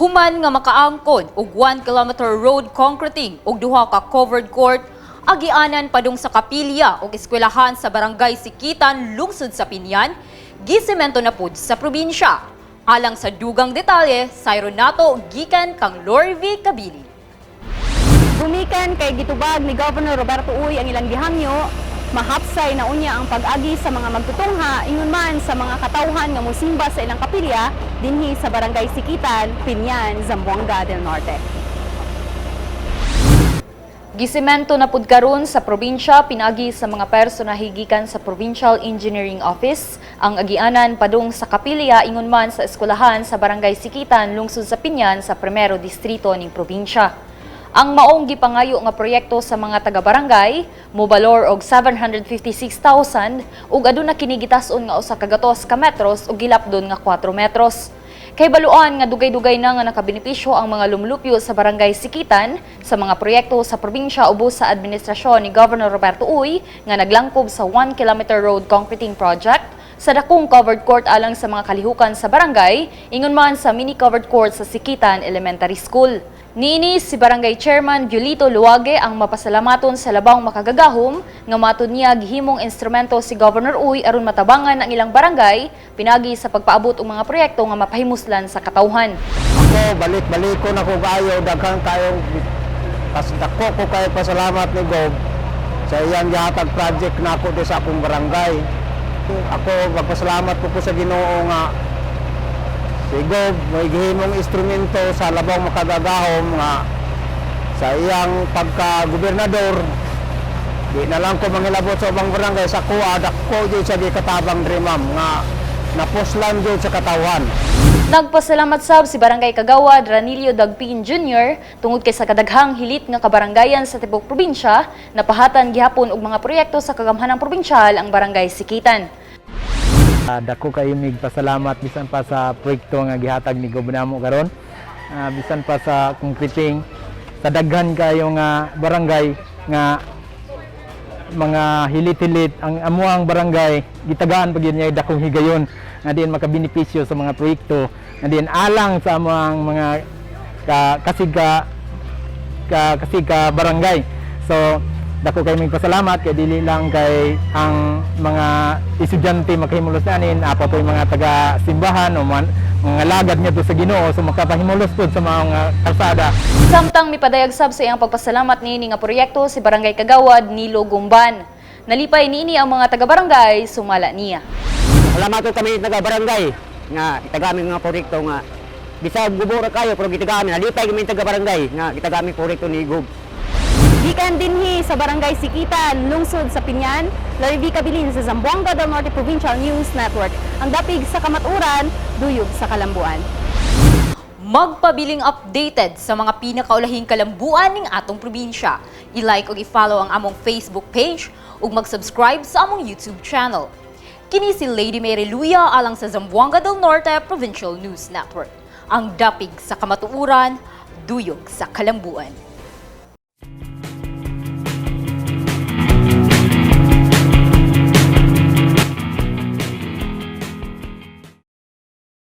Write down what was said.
Human nga makaangkon og 1 kilometer road concreting og duha ka covered court agianan padung sa kapilya og eskwelahan sa barangay Sikitan, lungsod sa Pinyan, gisemento na pud sa probinsya. Alang sa dugang detalye, sayro nato gikan kang Lori V. Kabili. Gumikan kay gitubag ni Governor Roberto Uy ang ilang gihangyo, mahapsay na unya ang pag-agi sa mga magtutungha ingon man sa mga katawhan nga mosimba sa ilang kapilya dinhi sa barangay Sikitan, Pinyan, Zamboanga del Norte. Gisemento na pud karon sa probinsya pinagi sa mga persona higikan sa Provincial Engineering Office ang agianan padung sa kapilya ingon man sa eskwelahan sa barangay Sikitan, lungsod sa Pinyan sa primero distrito ning probinsya. Ang maong gipangayo nga proyekto sa mga taga-barangay mobalor og 756,000 ug aduna kini gitas-on nga usa ka gatos ka metros ug gilapdon nga 4 metros. Kay baluan nga dugay-dugay na nga nakabenepisyo ang mga lumulupyo sa barangay Sikitan sa mga proyekto sa probinsya ubos sa administrasyon ni Governor Roberto Uy nga naglangkob sa 1 kilometer road concreting project sa dakong covered court alang sa mga kalihukan sa barangay ingon man sa mini covered court sa Sikitan Elementary School. Niini si Barangay Chairman Violito Luwage ang mapasalamaton sa labang makagagahom nga matud niya gihimong instrumento si Governor Uy aron matabangan ang ilang barangay pinagi sa pagpaabot og mga proyekto nga mapahimuslan sa katawhan. Ako balik-balik ko na ko kayo daghang kayong dako ko kayo pasalamat ni Gob sa iyang gihatag project na ako sa akong barangay. Ako magpasalamat ko sa Ginoo nga si Gob may gihimong instrumento sa labang makagagahom nga sa iyang pagka-gobernador. Di na lang ko mangilabot sa ubang barangay sa kuwa, dako dyan sa di katabang drimam nga napuslan dyan sa katawan. Nagpasalamat sab si Barangay Kagawad Ranilio Dagpin Jr. tungod kay sa kadaghang hilit nga kabarangayan sa tibok probinsya, napahatan gihapon og mga proyekto sa kagamhanang probinsyal ang Barangay Sikitan. Dako kayo pasalamat bisan pa sa proyekto nga gihatag ni Gobernador karon. Bisan pa sa concreting sa daghan kayo nga barangay nga mga hilit-hilit ang amuang barangay gitagaan pag niya dakong higayon nga diin makabenepisyo sa mga proyekto nga diin alang sa amuang mga kasig-ka barangay. So dako kay pasalamat kay dili lang kay ang mga estudyante makahimulos nanin apo to mga taga-simbahan o mga lagad niya to sa Ginoo so makapahimulos pod sa mga kalsada. Samtang mipadayag sab sa iyang pagpasalamat niini nga proyekto si Barangay Kagawad Nilo Gumban. Nalipay niini ang mga taga-barangay sumala niya. Salamat kami taga-barangay nga itagami mga proyekto nga bisag gubora kayo pero gitagami nalipay kami taga-barangay nga gitagami proyekto ni Gob. Gikan dinhi sa barangay Sikitan, lungsod sa Pinyan, Lori V. Kabilin sa Zamboanga del Norte Provincial News Network. Ang dapig sa kamaturan, duyog sa kalambuan. Magpabiling updated sa mga pinakaulahing kalambuan ning atong probinsya. I-like ug i-follow ang among Facebook page ug mag-subscribe sa among YouTube channel. Kini si Lady Mary Luya alang sa Zamboanga del Norte Provincial News Network. Ang dapig sa kamatuuran, duyog sa kalambuan.